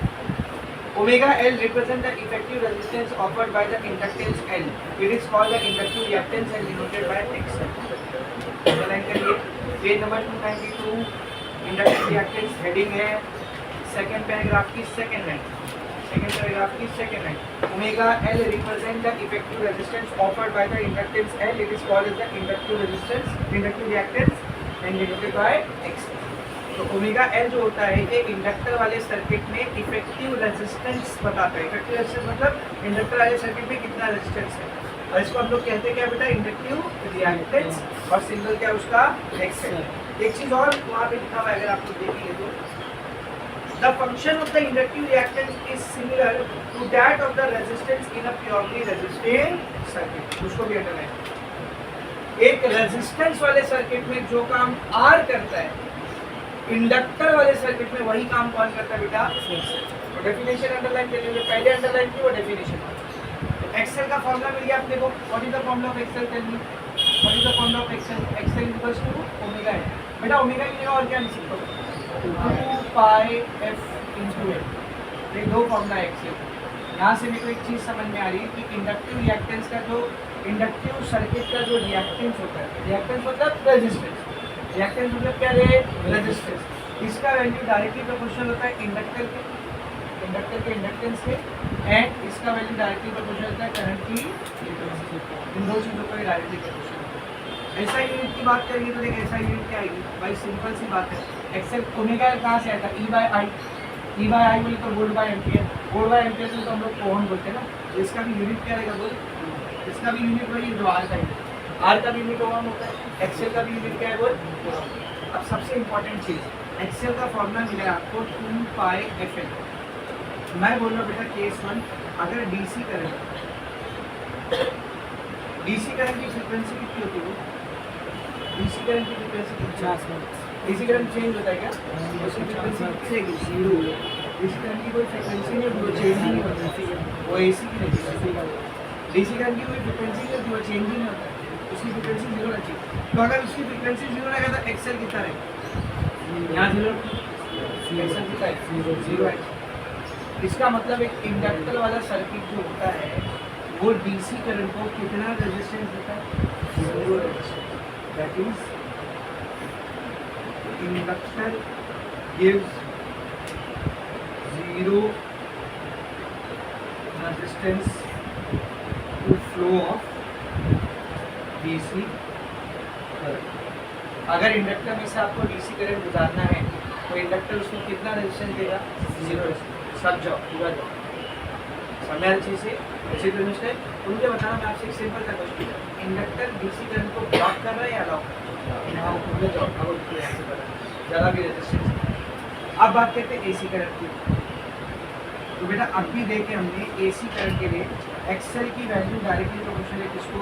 omega L represent the effective resistance offered by the inductance L, it is called the inductive reactance and denoted by X. Line करिए, page number 292, inductive reactance heading है, second paragraph की second line, second paragraph की second line, omega L represent the effective resistance offered by the inductance L, it is called the inductive resistance, inductive reactance and denoted by X. तो omega L जो होता है ये inductor वाले circuit में effective resistance बताता है। Effective resistance मतलब इंडक्टर वाले सर्किट में कितना रेजिस्टेंस है, और इसको हम लोग कहते हैं क्या बेटा? इंडक्टिव रिएक्टेंस, और सिंबल क्या उसका? एक्स है। एक चीज और वहाँ पे लिखा हुआ है, अगर आप लोग देखेंगे तो the function of the inductive reactance is similar to that of the resistance in a purely resistive circuit. उसको भी अंडरलाइन। एक रेजिस्टेंस वाले सर्किट में जो काम आर करता है, इंडक्टर वाले सर्किट में वही काम कौन करता है बेटा? तो डेफिनेशन अंडरलाइन कर लीजिए, पहले अंडरलाइन की वो डेफिनेशन। एक्सेल का फॉर्मूला मिल गया आप देखो, what is the formula of XL? Tell me what is the formula of XL? XL equals to omega है बेटा। ओमेगा की जगह और क्या लिख सकते हो? 2 पाई एफ इनटू एल। ये दो फॉर्मूला है एक्सेल। यहाँ से मेरे को एक चीज़ समझ में आ रही है कि इंडक्टिव रिएक्टेंस का जो इंडक्टिव सर्किट का जो रिएक्टेंस होता है, रिएक्टेंस मतलब रेजिस्टेंस, रिएक्टेंस मतलब क्या रे? रेजिस्टेंस। इसका वैल्यू डायरेक्टली प्रोपोर्शनल होता है इंडक्टर के इंडक्टेंस के, एंड इसका वैल्यू डायरेक्टली प्रोपोर्शनल होता है करंट की इंटेंसिटी। इन दो चीज़ों को डायरेक्टली प्रोपोर्शनल होता है। ऐसा यूनिट की बात करेंगे तो देखिए ऐसा यूनिट क्या आएगी भाई? सिंपल सी बात है, एक्सेल ओमेगा कहाँ से आया था? ई बाय आई। ई बाय आई बोले तो volt by ampere, volt by ampere से तो हम लोग ओम बोलते हैं ना। इसका भी यूनिट क्या रहेगा बोल? इसका भी यूनिट वही जो आर का यूनिट, आर का भी यूनिट ओम होता है। एक्सेल का भी यूनिट क्या है बोल? अब सबसे इंपॉर्टेंट चीज़, एक्सेल का फॉर्मूला मिला है आपको 2 पाई एफ एल। मैं बोल रहा हूँ बेटा केस 1, अगर डीसी करंट की फ्रीक्वेंसी कितनी होती है? डीसी करंट की फ्रीक्वेंसी कितनी? डीसी करंट चेंज होता है क्या? उसकी फ्रीक्वेंसी कितनी? 0। डीसी करंट की कोई फ्रीक्वेंसी नहीं होती, वो चेंज ही नहीं होती, वो एसी की नहीं। डीसी करंट की कोई फ्रीक्वेंसी नहीं होती, वो चेंज ही नहीं होता, उसकी फ्रीक्वेंसी 0 रहती है। तो अगर उसकी फ्रीक्वेंसी 0 रहेगा तो एक्सेल कितना रहेगा? यहाँ 0, एक्सेल कितना है? 0 है। इसका मतलब एक इंडक्टर वाला सर्किट जो होता है वो डीसी करंट को कितना रेजिस्टेंस देता है? 0 resistance. That is inductor gives 0 resistance to flow of DC current. अगर इंडक्टर में से आपको डीसी करंट गुजारना है तो इंडक्टर उसमें कितना रेजिस्टेंस देगा? 0 रेजिस्टेंस। सब जाओ पूरा जाओ, समझ हर चीज़ से अच्छी तरह से। तो मुझे बताना, मैं आपसे एक सिंपल सा क्वेश्चन, इंडक्टर डीसी करंट को ब्लॉक कर रहा है या अलाउ कर रहा है? पूरे जाओ, ज़्यादा भी रेजिस्टेंस। अब बात करते हैं एसी करंट की। तो बेटा अभी देखे हमने एसी करंट के लिए एक्सएल की वैल्यू डायरेक्टली प्रोपोर्शनल है किसको?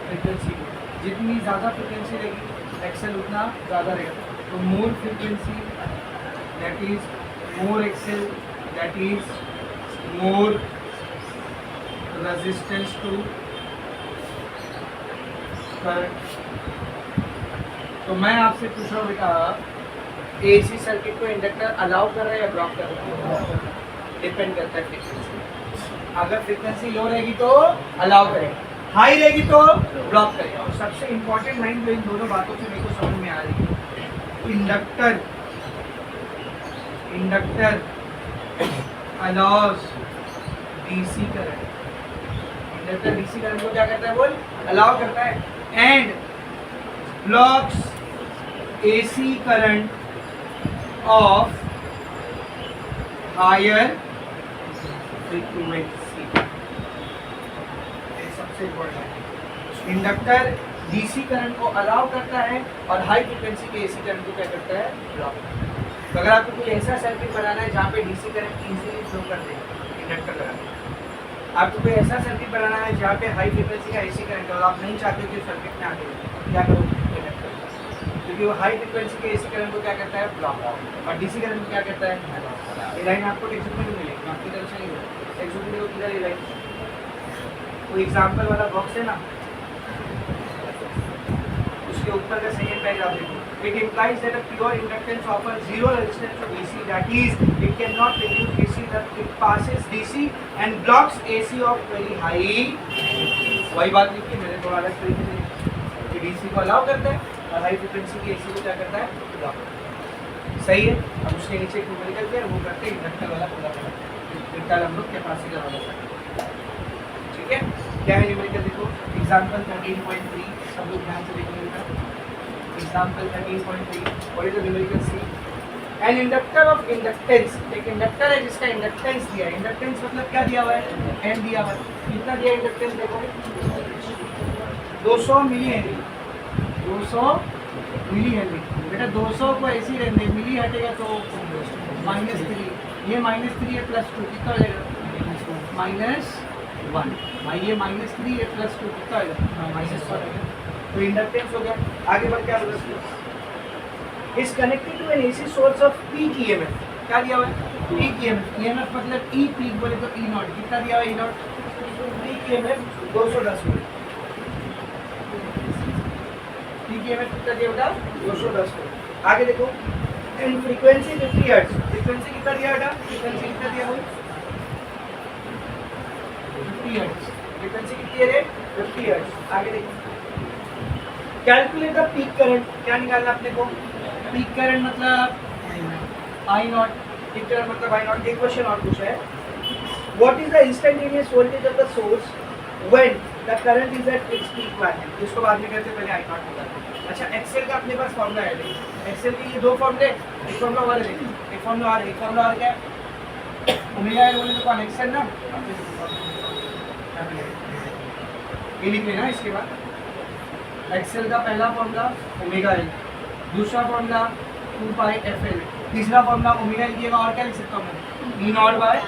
फ्रीक्वेंसी को। जितनी ज़्यादा फ्रीक्वेंसी रहेगी एक्सएल उतना ज़्यादा रहेगा। तो more frequency that is more X L that is more resistance to current. तो मैं आपसे पूछ रहा हूँ बेटा, एसी सर्किट को इंडक्टर अलाउ कर रहा है या ब्लॉक कर रहा है? डिपेंड करता है फ्रीक्वेंसी। अगर फ्रीक्वेंसी लो रहेगी तो अलाउ करेगा, हाई रहेगी तो ब्लॉक करेगा। और सबसे इंपॉर्टेंट लाइन जो इन दोनों बातों से मेरे को समझ में आ रही है, inductor allows DC current. Inductor DC current को क्या करता है? बोल, अलाउ करता है। And blocks AC current of higher frequency. सबसे इम्पोर्टेंट है, इंडक्टर डीसी करंट को अलाउ करता है और हाई फ्रीक्वेंसी के एसी करंट को क्या करता है? ब्लॉक। तो अगर आपको कोई ऐसा सर्किट बनाना है जहाँ पे डीसी करंट इजीली फ्लो कर दे, इंडक्टर लगाना। आपको कोई ऐसा सर्किट बनाना है जहाँ पे हाई फ्रीक्वेंसी का एसी करंट और आप नहीं चाहते कि सर्किट में आगे, क्या करो? इंडक्टर। क्योंकि वो हाई फ्रीक्वेंसी के एसी करंट को क्या करता है? ब्लॉक। और डीसी करंट को क्या करता है? ये लाइन आपको टेक्स्ट बुक में मिलेगी, आपकी तरफ से नहीं होगा। टेक्स्ट बुक में किधर ये लाइन? कोई एग्जाम्पल वाला बॉक्स है ना, उसके ऊपर का सेकंड पैराग्राफ देखो। It implies that a pure inductance offers zero resistance to DC. That is, it cannot reduce DC. That it passes DC and blocks AC of very high. वही बात लिखी मैंने थोड़ा अलग तरीके से, कि DC को अलाउ करता है और हाई फ्रीक्वेंसी के AC को क्या करता है? ब्लॉक। सही है। अब उसके नीचे एक न्यूमेरिकल क्या है वो करते हैं, इंडक्टर वाला पूरा करते हैं, हम लोग कैपेसिटर वाला। ठीक है, क्या है न्यूमेरिकल देखो। एग्जाम्पल 13.3 सब लोग ध्यान से देखिएगा। Example 13.3, what is the numerical C? An inductor of inductance, एक इंडक्टर है जिसका इंडक्टेंस दिया है। इंडक्टेंस मतलब क्या दिया हुआ है? N दिया हुआ है। कितना दिया इंडक्टेंस देखो? 200 मिली हेनरी। 200 milli henry. बेटा 200 को ऐसे ही रहने, मिली हटेगा तो -3, ये -3 है +2 कितना हो जाएगा? -1। भाई ये -3 है +2 कितना होगा? -1। तो इंडक्टेंस हो गया। आगे बढ़ क्या बोला? Is connected to an AC source of peak EMF. क्या दिया हुआ है? Peak EMF. ईएमएफ मतलब ई पीक बोले तो ई नॉट। कितना दिया हुआ है? E naught. Peak EMF 210 volt. Peak EMF कितना दिया बेटा? 210 वोल्ट। आगे देखो, एंड फ्रीक्वेंसी 50 हर्ट्ज। फ्रीक्वेंसी कितना दिया बेटा? फ्रीक्वेंसी कितना दिया हुआ? 50 हर्ट्ज। फ्रीक्वेंसी कितनी है रे? 50 हर्ट्ज। आगे देखो, कैलकुलेट द पीक करंट। क्या निकालना अपने को? पीक करंट मतलब आई नॉट। पीक करंट मतलब आई नॉट। एक क्वेश्चन और पूछा है, what is the instantaneous voltage of the source when the current is at its peak value? इसको बाद में करते, पहले आई नॉट होगा। अच्छा, एक्सेल का अपने पास फॉर्मूला है। एक्सेल के ये दो फॉर्मूले, एक फॉर्मूला और है, एक फॉर्मूला और, एक फॉर्मूला और क्या है? ओमेगा है बोले तो कौन? एक्सेल ना, ये लिख लेना। इसके बाद एक्सेल का पहला फॉर्मूला ओमेगा एल, दूसरा फॉर्मूला 2 पाई एफ एल, तीसरा फॉर्मूला ओमेगा एल दिएगा। और क्या लिख सकता हूँ मैं? ई नॉट बाय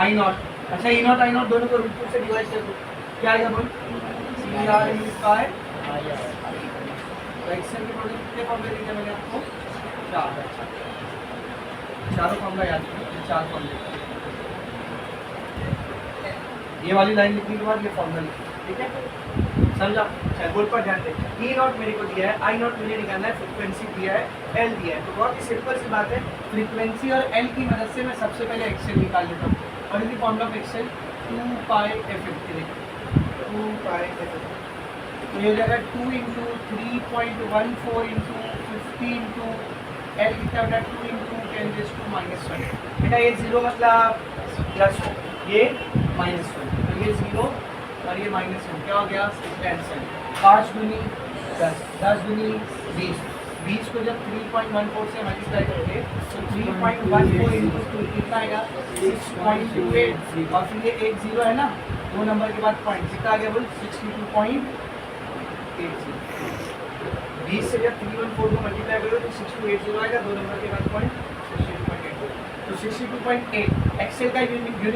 आई नॉट। अच्छा, ई नॉट आई नॉट दोनों को रूट 2 से डिवाइड कर दो, क्या आएगा बोल? C R E by I R. तो एक्सेल के प्रोडक्ट कितने फॉर्मूले दिए मैंने आपको? 4। चारों फॉर्मूला याद करो, 4 फॉर्मूले। ये वाली लाइन लिखने के बाद ये फॉर्मूला लिखो, ठीक है? समझा? बोर्ड पर ध्यान दें। ई नॉट मेरे को दिया है, आई नॉट मुझे निकालना है, फ्रीक्वेंसी दिया है, एल दिया है। तो बहुत ही सिंपल सी बात है, फ्रीक्वेंसी और एल की मदद से मैं सबसे पहले एक्सेल निकाल लेता हूँ। और इसी formula of XL 2 pi F L, 2 pi F L. तो ये जगह 2 इंटू 3.14 इंटू 50 इंटू एल कितना बेटा? 2 इंटू 10⁻⁻1। बेटा ये 0 मतलब प्लस हो, ये -1, तो ये 0 और ये -1 क्या हो गया? कैंसिल। 5 दूनी 10, 10 दूनी 20, 20 को जब 3.14 से मल्टीप्लाई करोगे तो 3.14 इंटू 2 कितना आएगा 6.28 और फिर ये एक जीरो है ना, 2 नंबर के बाद पॉइंट कितना आ गया बोल 62.80। 20 से जब 314 को मल्टीप्लाई करोगे तो 6280 आएगा, 2 नंबर के बाद पॉइंट 62.8। तो 62.8 एक्सेल का यूनिट जो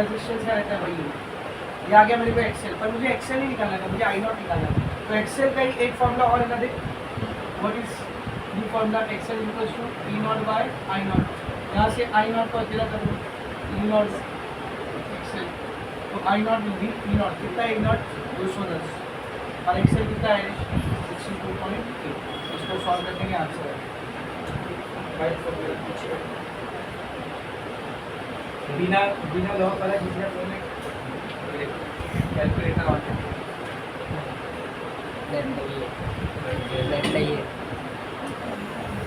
रेजिस्टेंस का रहता है वही है। ये आ गया मेरे को एक्सेल, पर मुझे एक्सेल नहीं निकालना था, मुझे आई नॉट निकालना था। तो एक्सेल का ही एक फॉर्मूला और है ना, देख what is new formula XL equals to E naught by I naught. यहाँ से आई नॉट को अकेला कर दो, ई नॉट एक्सेल, तो I naught will be E naught कितना है, ई नॉट 210 और एक्सेल कितना है 62.8। इसको सॉल्व कर देंगे, आंसर है बिना लॉ वाला जिसने कैलकुलेटर ऑन है,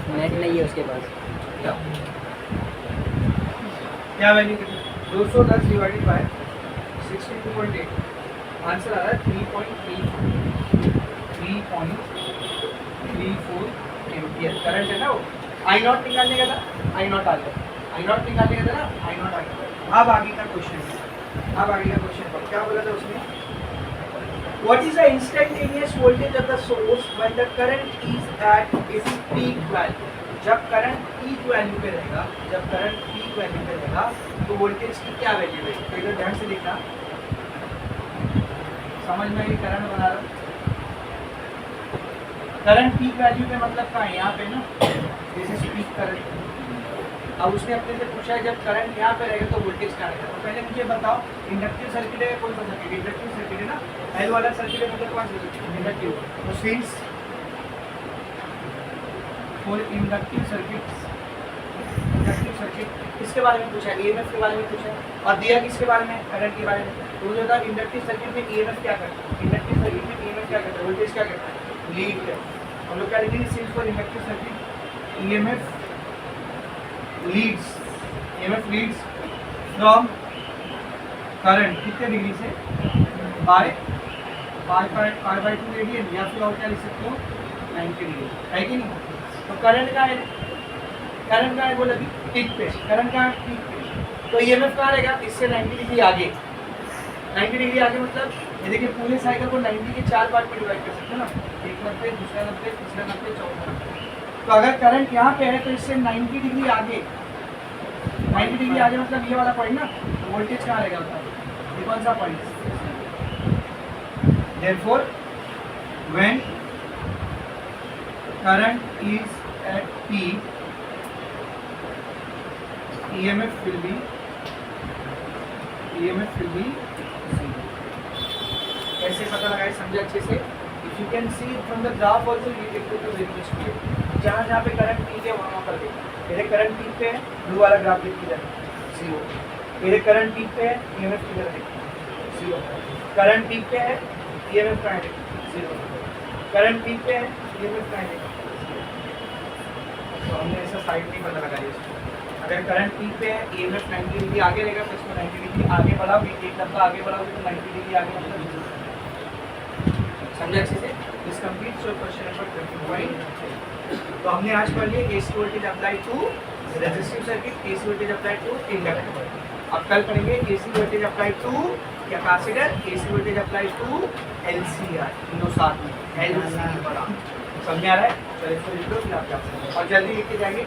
नेट नहीं है उसके पास। क्या वैल्यू 210 डिवाइडेड बाय 62.8, आंसर आ रहा है 3.34 एम्पियर करंट है ना। वो आई नॉट निकालने का था, आई नॉट आ गया, आई नॉट निकालने का था ना, आई नॉट आ गया। अब आगे का क्वेश्चन है, अब आगे का क्वेश्चन पर क्या बोला था उसने, what is the instantaneous voltage of the source when the current is at its peak value। जब करंट पीक वैल्यू पे रहेगा, जब करंट पीक वैल्यू पे रहेगा तो वोल्टेज की क्या वैल्यू है, तो इधर ध्यान से देखना, समझ में ये करंट बना रहा हूँ। करंट पीक वैल्यू पे मतलब कहाँ है, यहाँ पे ना, दिस इज पीक करंट। अब उसने अपने से पूछा है जब करंट यहाँ पे रहेगा तो वोल्टेज क्या रहेगा। तो पहले मुझे बताओ इंडक्टिव सर्किट है कौन सा सर्किट, इंडक्टिव सर्किट है ना, एल वाला सर्किट है मतलब कौन सा इंडक्टिव। तो सिंस फॉर इंडक्टिव सर्किट किसके बारे में पूछा है, ईएमएफ के बारे में पूछा है, और दिया किसके बारे में, करंट के बारे में। तो मुझे बता इंडक्टिव सर्किट में ईएमएफ क्या करता है, इंडक्टिव सर्किट में ईएमएफ क्या करता है, वोल्टेज क्या करता है, लीड है। हम लोग क्या लिखेंगे, since for inductive circuit EMF leads from current कितने डिग्री से, बाय 2 रेडियन, या फिर और क्या लिख सकते हो 90 डिग्री, है कि नहीं। तो करंट का है बोला कि पीक पे, करंट का पीक पे, तो ईएमएफ कहाँ रहेगा, इससे 90 डिग्री आगे, 90 डिग्री आगे मतलब ये देखिए पूरे साइकिल को 90 के 4 पार्ट में डिवाइड कर सकते हैं ना, एक 90, दूसरा 90, तीसरा 90, चौथा 90। तो अगर करंट यहाँ पे है तो इससे 90 डिग्री आगे, 90 डिग्री आगे मतलब ये वाला पॉइंट ना, तो वोल्टेज कहाँ रहेगा बताओ, ये कौन सा point. Therefore, when current is at peak, EMF will be zero। कैसे पता लगाए, समझे अच्छे से। If you can see from the graph also, you get to very much clear। जहाँ पे करंट पीक है वहाँ पर देखो, मेरे करंट पीक पे है, ब्लू वाला ग्राफ लिख किधर जीरो, मेरे करंट पीक पे है, ईएमएफ किधर है जीरो, करंट पीक पे है, ईएमएफ कहाँ है जीरो, करंट पीक पे है, ईएमएफ कहाँ है। तो हमने ऐसा साइड नहीं पता लगा दिया। अगर करंट पीक पे है, ईएमएफ 90 डिग्री आगे रहेगा तो इसको 90 डिग्री आगे बढ़ाओगे, एक डब्बा आगे बढ़ाओगे तो 90 डिग्री आगे मतलब समझे अच्छे से। इस कंप्लीट सो क्वेश्चन नंबर 20। तो हमने आज पढ़ लिया AC voltage apply to resistive circuit, AC voltage apply to inductor. अब कल पढ़ेंगे AC voltage apply to capacitor, AC voltage apply to LCR, तीनों साथ में एलसीआर। समझ में आ रहा है, चलिए फिर आप और जल्दी लिख के जाएंगे।